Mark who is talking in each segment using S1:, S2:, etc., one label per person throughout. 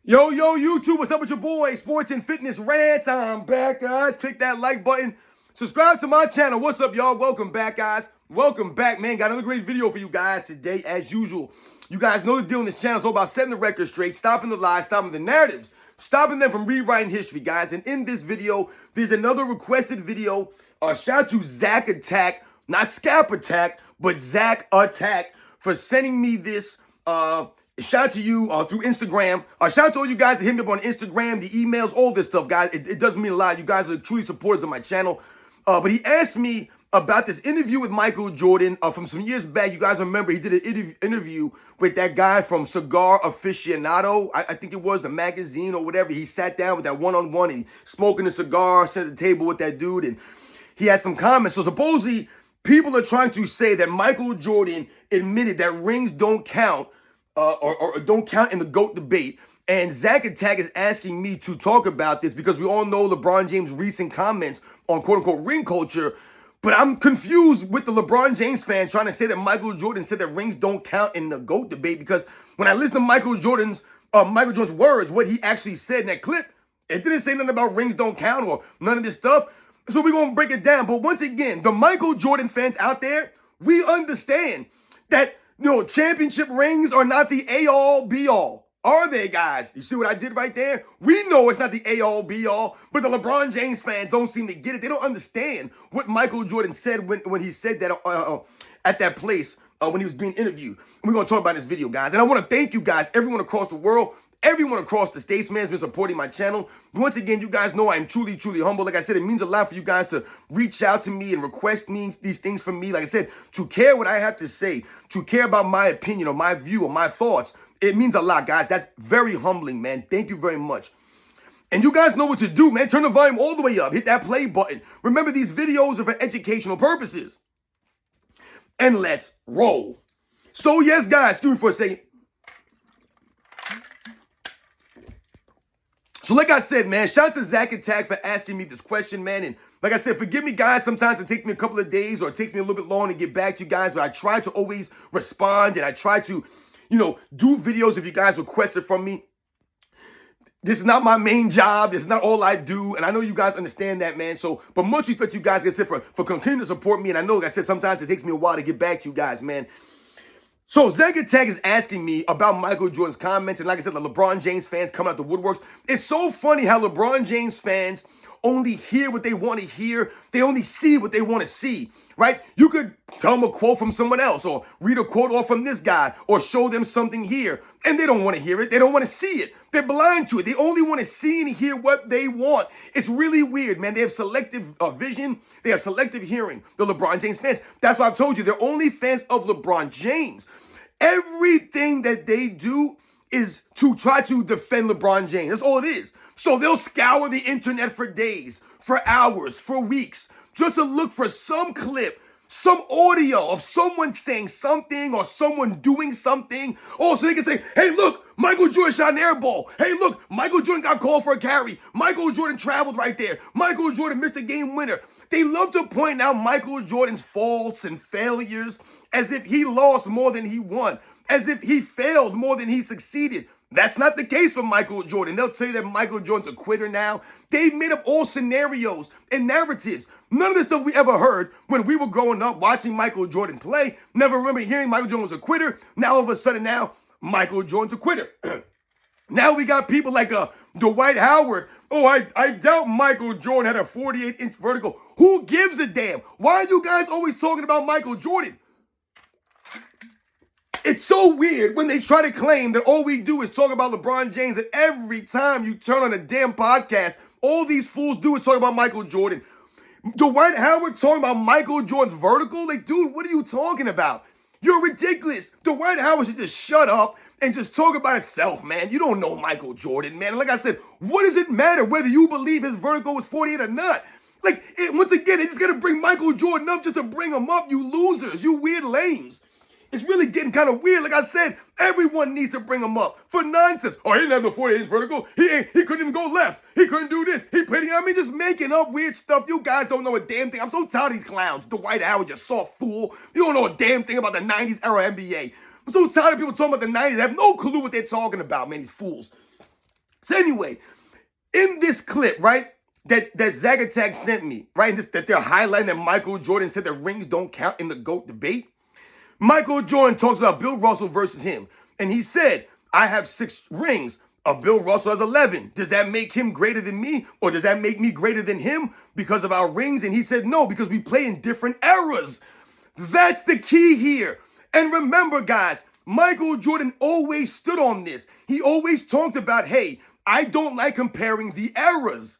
S1: Yo, YouTube, what's up with your boy? Sports and Fitness Rants. I'm back, guys. Click that like button. Subscribe to my channel. What's up, y'all? Welcome back, guys. Welcome back, man. Got another great video for you guys today, as usual. You guys know the deal in this channel. It's all about setting the record straight, stopping the lies, stopping the narratives, stopping them from rewriting history, guys. And in this video, there's another requested video. Shout out to Zach Attack, not Scap Attack, but Zach Attack for sending me this. Shout out to you through Instagram. Shout out to all you guys that hit me up on Instagram, the emails, all this stuff, guys. It does mean a lot. You guys are truly supporters of my channel. But he asked me about this interview with Michael Jordan from some years back. You guys remember he did an interview with that guy from Cigar Aficionado. I think it was the magazine or whatever. He sat down with that one-on-one and he smoking a cigar, sat at the table with that dude, and he had some comments. So supposedly people are trying to say that Michael Jordan admitted that rings don't count or don't count in the GOAT debate. And Zach Attack is asking me to talk about this because we all know LeBron James' recent comments on quote-unquote ring culture. But I'm confused with the LeBron James fans trying to say that Michael Jordan said that rings don't count in the GOAT debate, because when I listen to Michael Jordan's words, what he actually said in that clip, it didn't say nothing about rings don't count or none of this stuff. So we're going to break it down. But once again, the Michael Jordan fans out there, we understand that, championship rings are not the A-all, B-all. Are they, guys? You see what I did right there? We know it's not the A-all, B-all, but the LeBron James fans don't seem to get it. They don't understand what Michael Jordan said when he said that at that place when he was being interviewed. And we're going to talk about this video, guys. And I want to thank you guys, everyone across the world, everyone across the states, man, has been supporting my channel. Once again, you guys know I'm truly, truly humble. Like I said, it means a lot for you guys to reach out to me and request these things from me. Like I said, to care what I have to say, to care about my opinion or my view or my thoughts. It means a lot, guys. That's very humbling, man. Thank you very much. And you guys know what to do, man. Turn the volume all the way up. Hit that play button. Remember, these videos are for educational purposes. And let's roll. So, yes, guys, excuse me for a second. So like I said, man, shout out to Zach Attack for asking me this question, man. And like I said, forgive me, guys. Sometimes it takes me a couple of days or it takes me a little bit long to get back to you guys. But I try to always respond, and I try to, do videos if you guys request it from me. This is not my main job. This is not all I do. And I know you guys understand that, man. So, but much respect to you guys, like I said, for continuing to support me. And I know, like I said, sometimes it takes me a while to get back to you guys, man. So Zach Attack is asking me about Michael Jordan's comments, and like I said, the LeBron James fans coming out the woodworks. It's so funny how LeBron James fans only hear what they want to hear. They only see what they want to see, right? You could tell them a quote from someone else or read a quote off from this guy or show them something here, and they don't want to hear it. They don't want to see it. They're blind to it. They only want to see and hear what they want. It's really weird, man. They have selective vision. They have selective hearing, the LeBron James fans. That's why I've told you, they're only fans of LeBron James. Everything that they do is to try to defend LeBron James. That's all it is. So they'll scour the internet for days, for hours, for weeks, just to look for some clip, some audio of someone saying something or someone doing something. Oh, so they can say, hey, look, Michael Jordan shot an air ball. Hey, look, Michael Jordan got called for a carry. Michael Jordan traveled right there. Michael Jordan missed a game winner. They love to point out Michael Jordan's faults and failures as if he lost more than he won, as if he failed more than he succeeded. That's not the case for Michael Jordan. They'll say that Michael Jordan's a quitter now. They've made up all scenarios and narratives. None of this stuff we ever heard when we were growing up watching Michael Jordan play. Never remember hearing Michael Jordan was a quitter. Now, all of a sudden, Michael Jordan's a quitter. Now we got people like Dwight Howard. Oh, I doubt Michael Jordan had a 48-inch vertical. Who gives a damn? Why are you guys always talking about Michael Jordan? It's so weird when they try to claim that all we do is talk about LeBron James, and every time you turn on a damn podcast, all these fools do is talk about Michael Jordan. Dwight Howard talking about Michael Jordan's vertical? Like, dude, what are you talking about? You're ridiculous. Dwight Howard should just shut up and just talk about himself, man. You don't know Michael Jordan, man. And like I said, what does it matter whether you believe his vertical was 48 or not? Like, once again, they just got to bring Michael Jordan up just to bring him up, you losers, you weird lames. It's really getting kind of weird. Like I said, everyone needs to bring him up for nonsense. Oh, he didn't have the 48-inch vertical. He couldn't even go left. He couldn't do this. Just making up weird stuff. You guys don't know a damn thing. I'm so tired of these clowns. Dwight Howard, you soft fool. You don't know a damn thing about the 90s era NBA. I'm so tired of people talking about the 90s. They have no clue what they're talking about, man, these fools. So anyway, in this clip, right, that Zag Attack sent me, right, that they're highlighting that Michael Jordan said that rings don't count in the GOAT debate. Michael Jordan talks about Bill Russell versus him. And he said, I have 6 rings. Bill Russell has 11. Does that make him greater than me? Or does that make me greater than him because of our rings? And he said, no, because we play in different eras. That's the key here. And remember, guys, Michael Jordan always stood on this. He always talked about, hey, I don't like comparing the eras.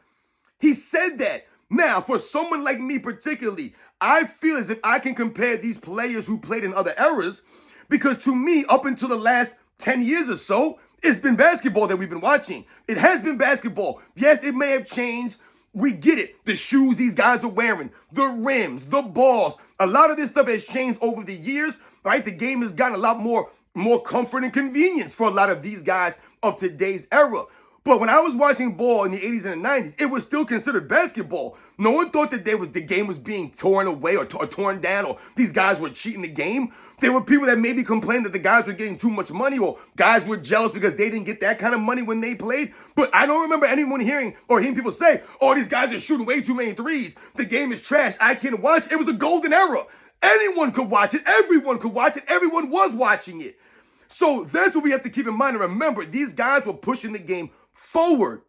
S1: He said that. Now, for someone like me particularly, I feel as if I can compare these players who played in other eras, because to me, up until the last 10 years or so, it's been basketball that we've been watching. It has been basketball. Yes, it may have changed. We get it. The shoes these guys are wearing, the rims, the balls. A lot of this stuff has changed over the years, right? The game has gotten a lot more comfort and convenience for a lot of these guys of today's era. But when I was watching ball in the 80s and the 90s, it was still considered basketball. No one thought that the game was being torn away or torn down, or these guys were cheating the game. There were people that maybe complained that the guys were getting too much money, or guys were jealous because they didn't get that kind of money when they played. But I don't remember anyone hearing people say, oh, these guys are shooting way too many threes. The game is trash. I can't watch. It was a golden era. Anyone could watch it. Everyone could watch it. Everyone was watching it. So that's what we have to keep in mind. And remember, these guys were pushing the game forward.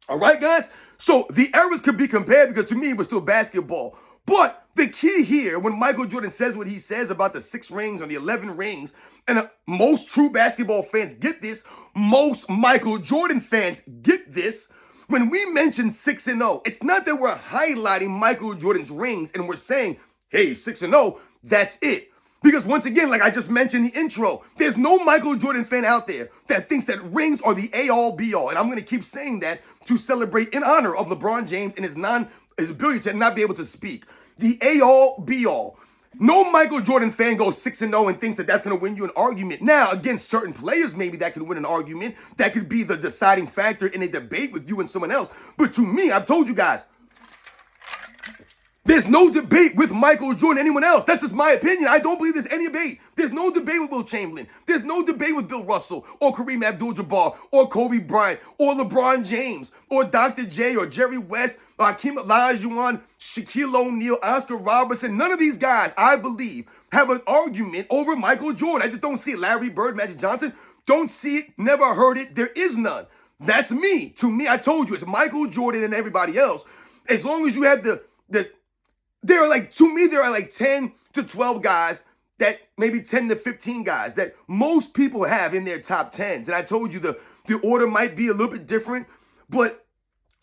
S1: All right, guys? So the eras could be compared because to me, it was still basketball. But the key here, when Michael Jordan says what he says about the 6 rings or the 11 rings, and most true basketball fans get this, most Michael Jordan fans get this, when we mention 6-0, it's not that we're highlighting Michael Jordan's rings and we're saying, hey, 6-0, that's it. Because once again, like I just mentioned in the intro, there's no Michael Jordan fan out there that thinks that rings are the A-all, B-all. And I'm going to keep saying that to celebrate in honor of LeBron James and his ability to not be able to speak. The A-all, B-all. No Michael Jordan fan goes 6-0 and thinks that that's going to win you an argument. Now, against certain players, maybe that could win an argument. That could be the deciding factor in a debate with you and someone else. But to me, I've told you guys, there's no debate with Michael Jordan, anyone else. That's just my opinion. I don't believe there's any debate. There's no debate with Will Chamberlain. There's no debate with Bill Russell or Kareem Abdul-Jabbar or Kobe Bryant or LeBron James or Dr. J or Jerry West or Hakeem Olajuwon, Shaquille O'Neal, Oscar Robertson. None of these guys, I believe, have an argument over Michael Jordan. I just don't see it. Larry Bird, Magic Johnson, don't see it, never heard it. There is none. That's me. To me, I told you, it's Michael Jordan and everybody else. As long as you have there are like 10 to 12 guys, that maybe 10 to 15 guys that most people have in their top 10s. And I told you the order might be a little bit different, but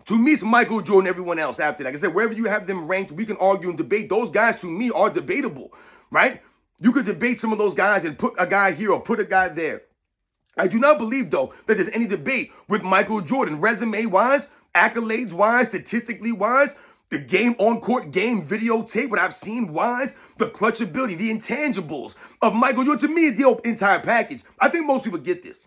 S1: to me, it's Michael Jordan, everyone else after that. Like I said, wherever you have them ranked, we can argue and debate. Those guys, to me, are debatable, right? You could debate some of those guys and put a guy here or put a guy there. I do not believe, though, that there's any debate with Michael Jordan, resume-wise, accolades-wise, statistically-wise, the game on-court game videotape, what I've seen wise, the clutch ability, the intangibles of Michael Jordan. To me, it's the entire package. I think most people get this.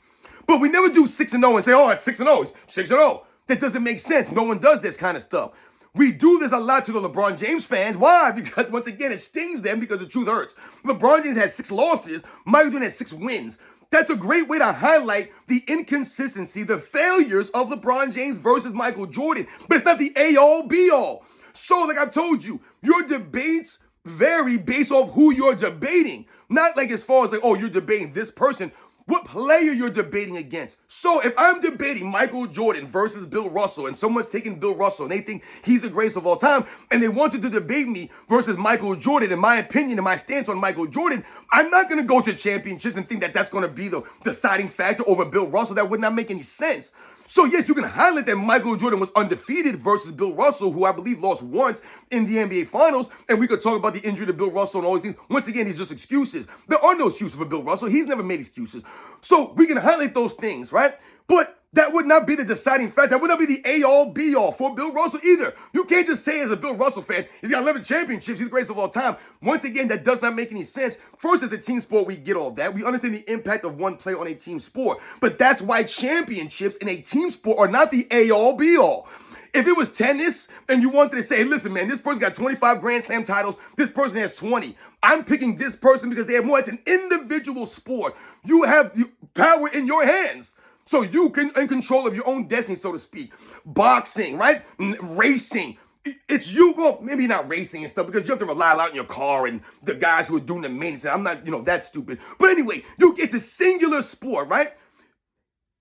S1: But we never do 6-0 and say, oh, it's 6-0. It's 6-0. That doesn't make sense. No one does this kind of stuff. We do this a lot to the LeBron James fans. Why? Because, once again, it stings them because the truth hurts. LeBron James has 6 losses. Michael Jordan has 6 wins. That's a great way to highlight the inconsistency, the failures of LeBron James versus Michael Jordan. But it's not the A-all, B-all. So, like I've told you, your debates vary based off who you're debating. Not like as far as like, oh, you're debating this person. What player you're debating against. So if I'm debating Michael Jordan versus Bill Russell and someone's taking Bill Russell and they think he's the greatest of all time and they wanted to debate me versus Michael Jordan, in my opinion and my stance on Michael Jordan, I'm not going to go to championships and think that that's going to be the deciding factor over Bill Russell. That would not make any sense. So, yes, you can highlight that Michael Jordan was undefeated versus Bill Russell, who I believe lost once in the NBA Finals. And we could talk about the injury to Bill Russell and all these things. Once again, these are just excuses. There are no excuses for Bill Russell. He's never made excuses. So we can highlight those things, right? But that would not be the deciding factor. That would not be the A-all, B-all for Bill Russell either. You can't just say as a Bill Russell fan, he's got 11 championships, he's the greatest of all time. Once again, that does not make any sense. First, as a team sport, we get all that. We understand the impact of one player on a team sport. But that's why championships in a team sport are not the A-all, B-all. If it was tennis and you wanted to say, hey, listen, man, this person got 25 Grand Slam titles, this person has 20. I'm picking this person because they have more. It's an individual sport. You have the power in your hands. So you can in control of your own destiny, so to speak. Boxing, right? Racing. It's you, well, maybe not racing and stuff, because you have to rely a lot on your car and the guys who are doing the maintenance. I'm not, that stupid. But anyway, it's a singular sport, right?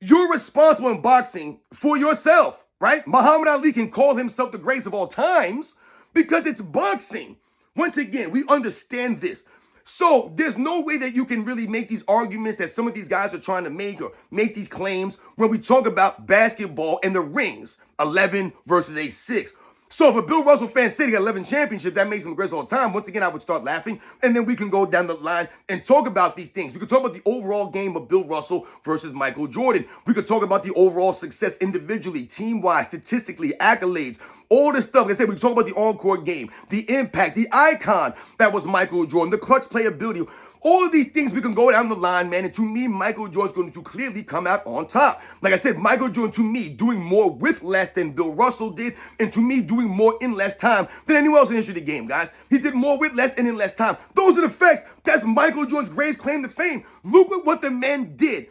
S1: You're responsible in boxing for yourself, right? Muhammad Ali can call himself the greatest of all times because it's boxing. Once again, we understand this. So there's no way that you can really make these arguments that some of these guys are trying to make, or make these claims when we talk about basketball and the rings, 11 versus a 6. So if a Bill Russell fan said he got 11 championships, that makes him the greatest all time. Once again, I would start laughing, and then we can go down the line and talk about these things. We could talk about the overall game of Bill Russell versus Michael Jordan. We could talk about the overall success individually, team-wise, statistically, accolades, all this stuff. Like I said, we talk about the on-court game, the impact, the icon that was Michael Jordan, the clutch playability. All of these things we can go down the line, man, and to me, Michael Jordan's going to clearly come out on top. Like I said, Michael Jordan, to me, doing more with less than Bill Russell did, and to me, doing more in less time than anyone else in the history of the game, guys. He did more with less and in less time. Those are the facts. That's Michael Jordan's greatest claim to fame. Look at what the man did,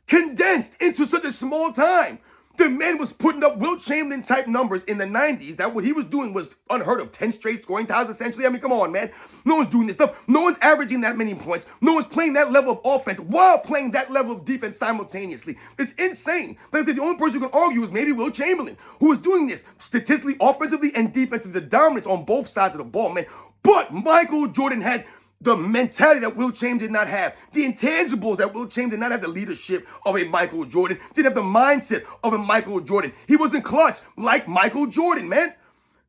S1: condensed into such a small time. The man was putting up Wilt Chamberlain type numbers in the 90s. That what he was doing was unheard of. 10 straight scoring ties, essentially. I mean, come on, man. No one's doing this stuff. No one's averaging that many points. No one's playing that level of offense while playing that level of defense simultaneously. It's insane. Like I said, the only person you can argue is maybe Wilt Chamberlain, who was doing this statistically, offensively, and defensively, the dominance on both sides of the ball, man. But Michael Jordan had the mentality that Wilt Chamberlain did not have, the intangibles that Wilt Chamberlain did not have, the leadership of a Michael Jordan, didn't have the mindset of a Michael Jordan. He wasn't clutch like Michael Jordan, man.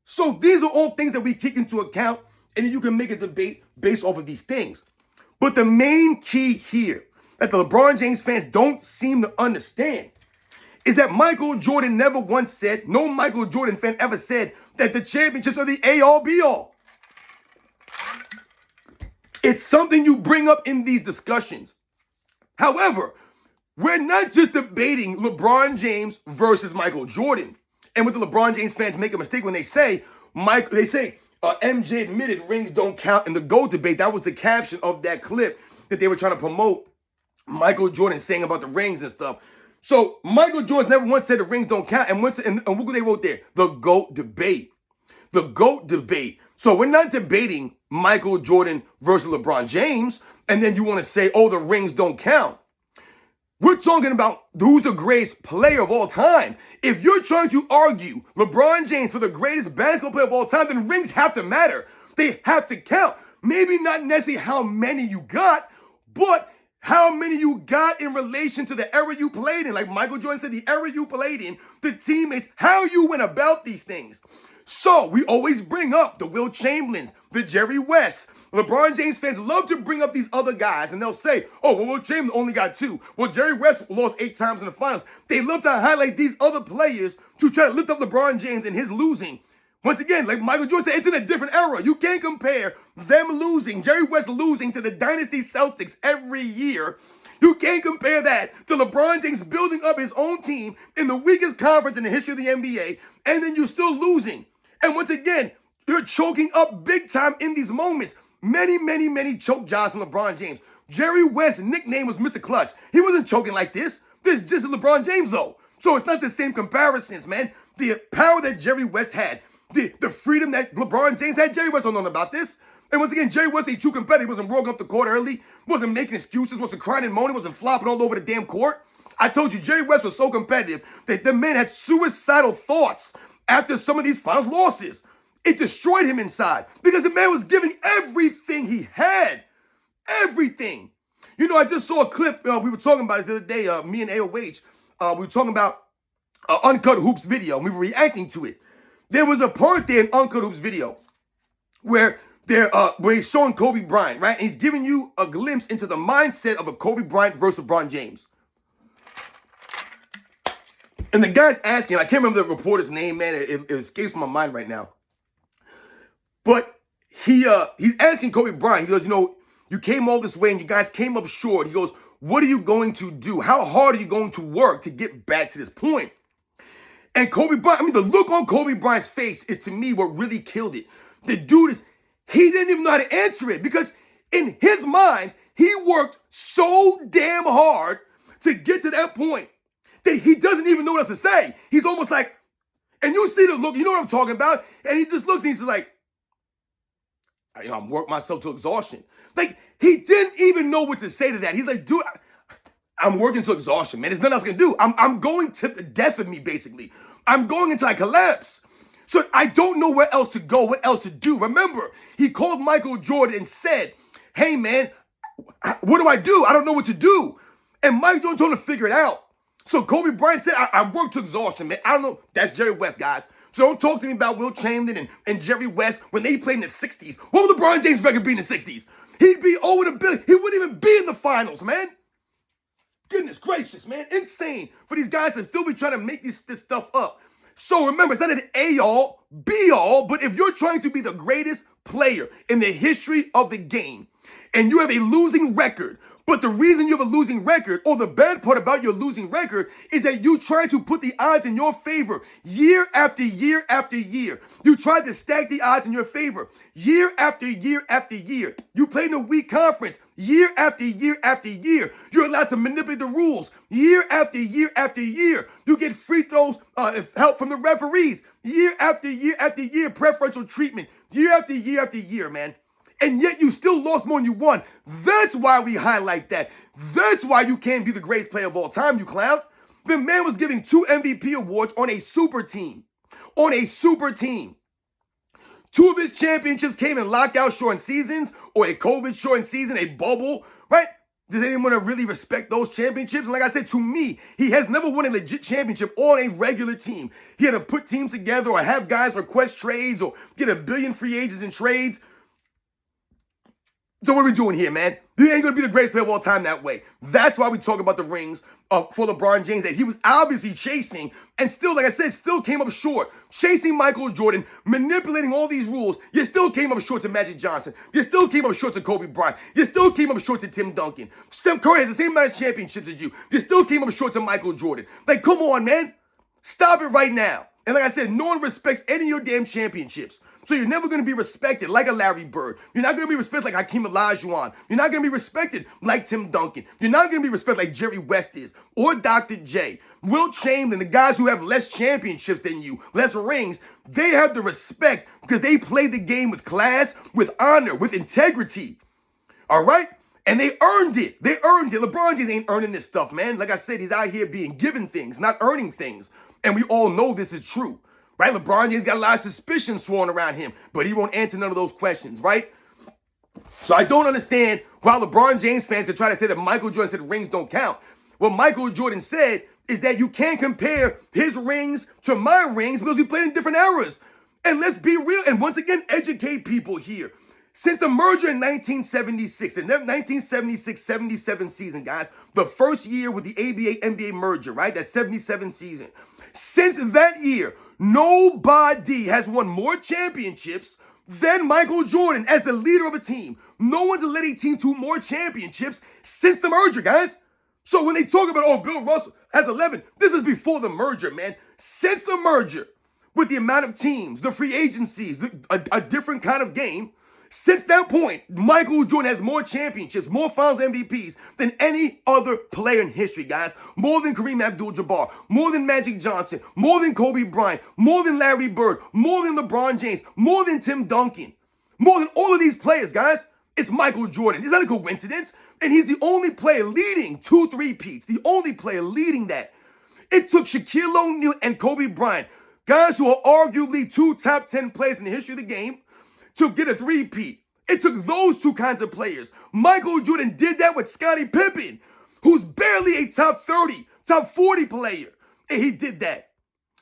S1: So these are all things that we kick into account, and you can make a debate based off of these things. But the main key here that the LeBron James fans don't seem to understand is that Michael Jordan never once said, no Michael Jordan fan ever said, that the championships are the A-all, B-all. It's something you bring up in these discussions. However, we're not just debating LeBron James versus Michael Jordan. And with the LeBron James fans make a mistake when they say, MJ admitted rings don't count in the GOAT debate. That was the caption of that clip that they were trying to promote Michael Jordan saying about the rings and stuff. So Michael Jordan never once said the rings don't count. And what they wrote there? The GOAT debate. The GOAT debate. So we're not debating Michael Jordan versus LeBron James, and then you want to say, oh, the rings don't count. We're talking about who's the greatest player of all time. If you're trying to argue LeBron James for the greatest basketball player of all time, then rings have to matter. They have to count. Maybe not necessarily how many you got, but how many you got in relation to the era you played in. Like Michael Jordan said, the era you played in, the teammates, how you went about these things. So we always bring up the Wilt Chamberlains, the Jerry West. LeBron James fans love to bring up these other guys, and they'll say, oh, well, Wilt Chamberlain only got 2. Well, Jerry West lost 8 times in the finals. They love to highlight these other players to try to lift up LeBron James and his losing. Once again, like Michael Jordan said, it's in a different era. You can't compare them losing, Jerry West losing to the Dynasty Celtics every year. You can't compare that to LeBron James building up his own team in the weakest conference in the history of the NBA, and then you're still losing. And once again, you're choking up big time in these moments. Many choke jobs from LeBron James. Jerry West's nickname was Mr. Clutch. He wasn't choking like this. This is just LeBron James, though. So it's not the same comparisons, man. The power that Jerry West had, the freedom that LeBron James had, Jerry West don't know about this. And once again, Jerry West a true competitor. He wasn't walking off the court early, wasn't making excuses, wasn't crying and moaning, wasn't flopping all over the damn court. I told you, Jerry West was so competitive that the man had suicidal thoughts after some of these finals losses. It destroyed him inside because the man was giving everything he had. Everything. You know, I just saw a clip. We were talking about it the other day, me and AOH. We were talking about Uncut Hoops video, and we were reacting to it. There was a part there in Uncut Hoops video where he's showing Kobe Bryant, right? And he's giving you a glimpse into the mindset of a Kobe Bryant versus LeBron James. And the guy's asking, I can't remember the reporter's name, man. It escapes my mind right now. But he's asking Kobe Bryant, he goes, you know, you came all this way and you guys came up short. He goes, what are you going to do? How hard are you going to work to get back to this point? And Kobe Bryant, I mean, the look on Kobe Bryant's face is, to me, what really killed it. The dude, he didn't even know how to answer it because in his mind, he worked so damn hard to get to that point that he doesn't even know what else to say. He's almost like, and you see the look, you know what I'm talking about? And he just looks and he's just like, I'm working myself to exhaustion. Like, he didn't even know what to say to that. He's like, dude, I'm working to exhaustion, man. There's nothing else I can do. I'm going to the death of me, basically. I'm going until I collapse. So I don't know where else to go, what else to do. Remember, he called Michael Jordan and said, hey, man, what do I do? I don't know what to do. And Mike Jordan told him to figure it out. So Kobe Bryant said, I work to exhaustion, man. I don't know. That's Jerry West, guys. So don't talk to me about Will Chamberlain and Jerry West when they played in the 60s. What would LeBron James' record be in the 60s? He'd be over the billion. He wouldn't even be in the finals, man. Goodness gracious, man. Insane for these guys to still be trying to make this stuff up. So remember, it's not an A-all, B-all, but if you're trying to be the greatest player in the history of the game and you have a losing record, but the reason you have a losing record, or the bad part about your losing record, is that you try to put the odds in your favor year after year after year. You try to stack the odds in your favor year after year after year. You play in a weak conference year after year after year. You're allowed to manipulate the rules year after year after year. You get free throws, help from the referees year after year after year, preferential treatment year after year after year, man. And yet you still lost more than you won. That's why we highlight that. That's why you can't be the greatest player of all time, you clown. The man was giving 2 MVP awards on a super team. On a super team. 2 of his championships came in lockout shortened seasons, or a COVID shortened season, a bubble, right? Does anyone really respect those championships? And like I said, to me, he has never won a legit championship on a regular team. He had to put teams together or have guys request trades or get a billion free agents in trades. So what are we doing here, man? He ain't going to be the greatest player of all time that way. That's why we talk about the rings for LeBron James that he was obviously chasing and still, like I said, still came up short. Chasing Michael Jordan, manipulating all these rules. You still came up short to Magic Johnson. You still came up short to Kobe Bryant. You still came up short to Tim Duncan. Steph Curry has the same amount of championships as you. You still came up short to Michael Jordan. Like, come on, man. Stop it right now. And like I said, no one respects any of your damn championships. So you're never going to be respected like a Larry Bird. You're not going to be respected like Hakeem Olajuwon. You're not going to be respected like Tim Duncan. You're not going to be respected like Jerry West is or Dr. J. Will Chamberlain, the guys who have less championships than you, less rings, they have the respect because they play the game with class, with honor, with integrity. All right? And they earned it. They earned it. LeBron James ain't earning this stuff, man. Like I said, he's out here being given things, not earning things. And we all know this is true. Right? LeBron James got a lot of suspicion sworn around him, but he won't answer none of those questions, right? So I don't understand why LeBron James fans could try to say that Michael Jordan said rings don't count. What Michael Jordan said is that you can't compare his rings to my rings because we played in different eras. And let's be real and once again educate people here. Since the merger in 1976, in that 1976-77 season, guys, the first year with the ABA-NBA merger, right? That 77 season. Since that year, nobody has won more championships than Michael Jordan as the leader of a team. No one's led a team to more championships since the merger, guys. So when they talk about, oh, Bill Russell has 11, this is before the merger, man. Since the merger, with the amount of teams, the free agencies, a different kind of game, since that point, Michael Jordan has more championships, more finals MVPs than any other player in history, guys. More than Kareem Abdul-Jabbar, more than Magic Johnson, more than Kobe Bryant, more than Larry Bird, more than LeBron James, more than Tim Duncan, more than all of these players, guys. It's Michael Jordan. It's not a coincidence. And he's the only player leading 2 3-peats, the only player leading that. It took Shaquille O'Neal and Kobe Bryant, guys who are arguably 2 top 10 players in the history of the game, to get a 3-peat. It took those 2 kinds of players. Michael Jordan did that with Scottie Pippen, who's barely a top 30, top 40 player. And he did that.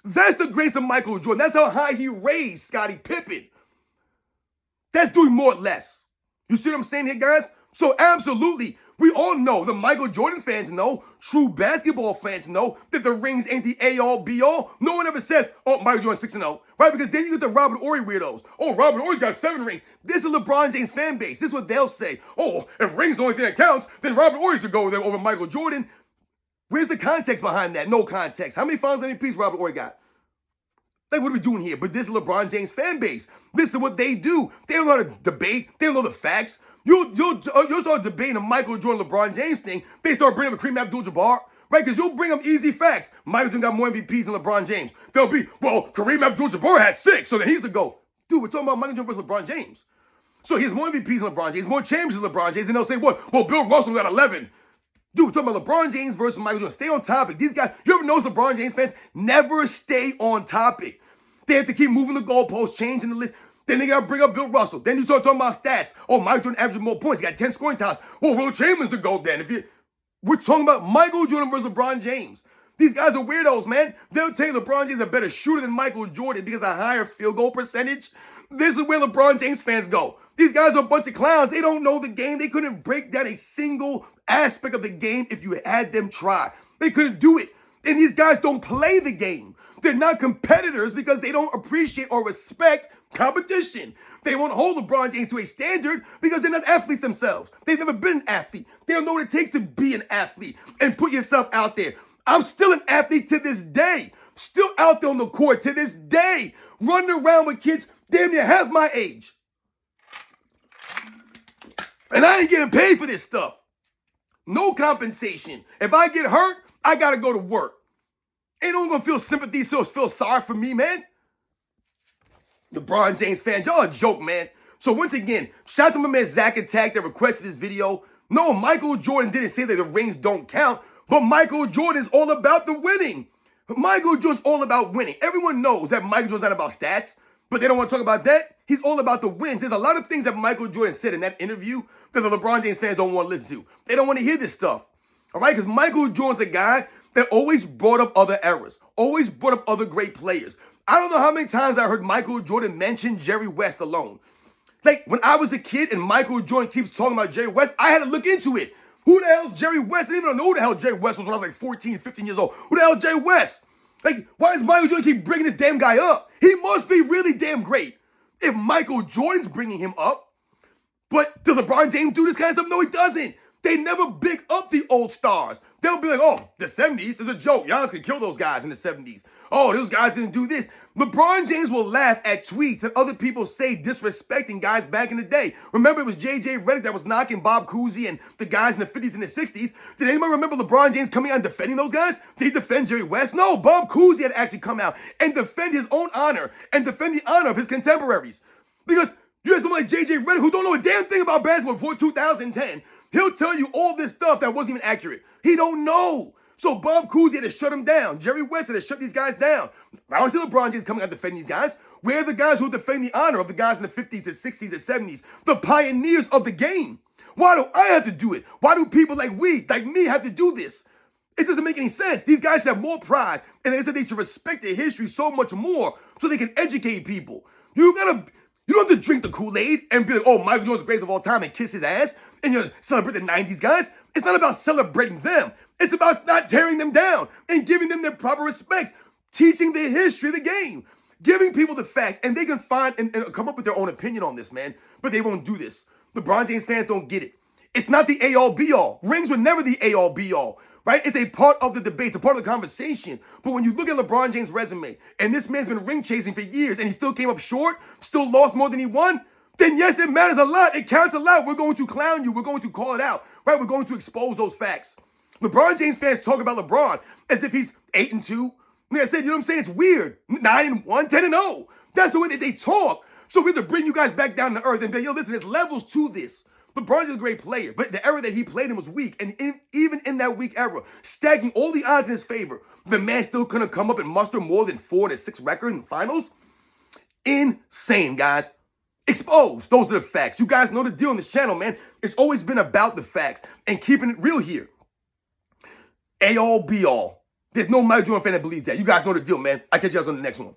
S1: That's the grace of Michael Jordan. That's how high he raised Scottie Pippen. That's doing more or less. You see what I'm saying here, guys? So absolutely, we all know, the Michael Jordan fans know, true basketball fans know that the rings ain't the A-all, B-all. No one ever says, oh, Michael Jordan 6-0, right? Because then you get the Robert Horry weirdos. Oh, Robert Horry's got 7 rings. This is LeBron James fan base. This is what they'll say. Oh, if rings the only thing that counts, then Robert Horry should go there over Michael Jordan. Where's the context behind that? No context. How many finals MVPs Robert Horry got? Like, what are we doing here? But this is LeBron James fan base. This is what they do. They don't know how to debate. They don't know the facts. You'll start debating the Michael Jordan, LeBron James thing. They start bringing up Kareem Abdul-Jabbar, right? Because you'll bring up easy facts. Michael Jordan got more MVPs than LeBron James. They'll be, well, Kareem Abdul-Jabbar had 6, so then he's the GOAT. Dude, we're talking about Michael Jordan versus LeBron James. So he has more MVPs than LeBron James, more championships than LeBron James, and they'll say, what? Well, Bill Russell got 11. Dude, we're talking about LeBron James versus Michael Jordan. Stay on topic. These guys, you ever notice LeBron James fans never stay on topic? They have to keep moving the goalposts, changing the list. Then they got to bring up Bill Russell. Then you start talking about stats. Oh, Michael Jordan averaged more points. He got 10 scoring titles. Well, Will Chamberlain's the GOAT then. We're talking about Michael Jordan versus LeBron James. These guys are weirdos, man. They'll tell you LeBron James is a better shooter than Michael Jordan because of a higher field goal percentage. This is where LeBron James fans go. These guys are a bunch of clowns. They don't know the game. They couldn't break down a single aspect of the game if you had them try. They couldn't do it. And these guys don't play the game. They're not competitors because they don't appreciate or respect competition. They won't hold LeBron James to a standard because they're not athletes themselves. They've never been an athlete. They don't know what it takes to be an athlete and put yourself out there. I'm still an athlete to this day. Still out there on the court to this day. Running around with kids damn near half my age. And I ain't getting paid for this stuff. No compensation. If I get hurt, I got to go to work. Ain't no one going to feel sympathy, so feel sorry for me, man. LeBron James fans, y'all a joke, man. So once again, shout out to my man Zach Attack that requested this video. No, Michael Jordan didn't say that the rings don't count, but Michael Jordan is all about the winning. Michael Jordan's all about winning. Everyone knows that Michael Jordan's not about stats, but they don't want to talk about that. He's all about the wins. There's a lot of things that Michael Jordan said in that interview that the LeBron James fans don't want to listen to. They don't want to hear this stuff, all right? Because Michael Jordan's a guy that always brought up other eras, always brought up other great players. I don't know how many times I heard Michael Jordan mention Jerry West alone. Like, when I was a kid and Michael Jordan keeps talking about Jerry West, I had to look into it. Who the hell's Jerry West? I didn't even know who the hell Jerry West was when I was like 14, 15 years old. Who the hell is Jerry West? Like, why does Michael Jordan keep bringing this damn guy up? He must be really damn great if Michael Jordan's bringing him up. But does LeBron James do this kind of stuff? No, he doesn't. They never big up the old stars. They'll be like, oh, the 70s is a joke. Giannis could kill those guys in the 70s. Oh, those guys didn't do this. LeBron James will laugh at tweets that other people say disrespecting guys back in the day. Remember, it was J.J. Redick that was knocking Bob Cousy and the guys in the 50s and the 60s. Did anybody remember LeBron James coming out and defending those guys? Did he defend Jerry West? No, Bob Cousy had actually come out and defend his own honor and defend the honor of his contemporaries. Because you have someone like J.J. Redick who don't know a damn thing about basketball before 2010. He'll tell you all this stuff that wasn't even accurate. He don't know. So Bob Cousy had to shut him down. Jerry West had to shut these guys down. I don't see LeBron James coming out defending these guys. Where are the guys who defend the honor of the guys in the 50s and 60s and 70s? The pioneers of the game. Why do I have to do it? Why do people like me, have to do this? It doesn't make any sense. These guys have more pride, and they said they should respect their history so much more so they can educate people. You don't have to drink the Kool-Aid and be like, oh, Michael Jordan's the greatest of all time and kiss his ass and you celebrate the 90s guys. It's not about celebrating them. It's about not tearing them down and giving them their proper respects, teaching the history of the game, giving people the facts, and they can find and come up with their own opinion on this, man. But they won't do this. LeBron James fans don't get it. It's not the A-all, B-all. Rings were never the A-all, B-all, right? It's a part of the debate. It's a part of the conversation. But when you look at LeBron James' resume, and this man's been ring chasing for years, and he still came up short, still lost more than he won, then yes, it matters a lot. It counts a lot. We're going to clown you. We're going to call it out, right? We're going to expose those facts. LeBron James fans talk about LeBron as if he's 8-2. Like I said, you know what I'm saying? It's weird. 9-1, 10-0. That's the way that they talk. So we have to bring you guys back down to earth and be like, yo, listen, there's levels to this. LeBron's a great player, but the era that he played in was weak. And even in that weak era, stacking all the odds in his favor, the man still couldn't come up and muster more than 4-6 record in the finals. Insane, guys. Exposed. Those are the facts. You guys know the deal on this channel, man. It's always been about the facts and keeping it real here. A-all, B-all. There's no Michael Jordan fan that believes that. You guys know the deal, man. I'll catch you guys on the next one.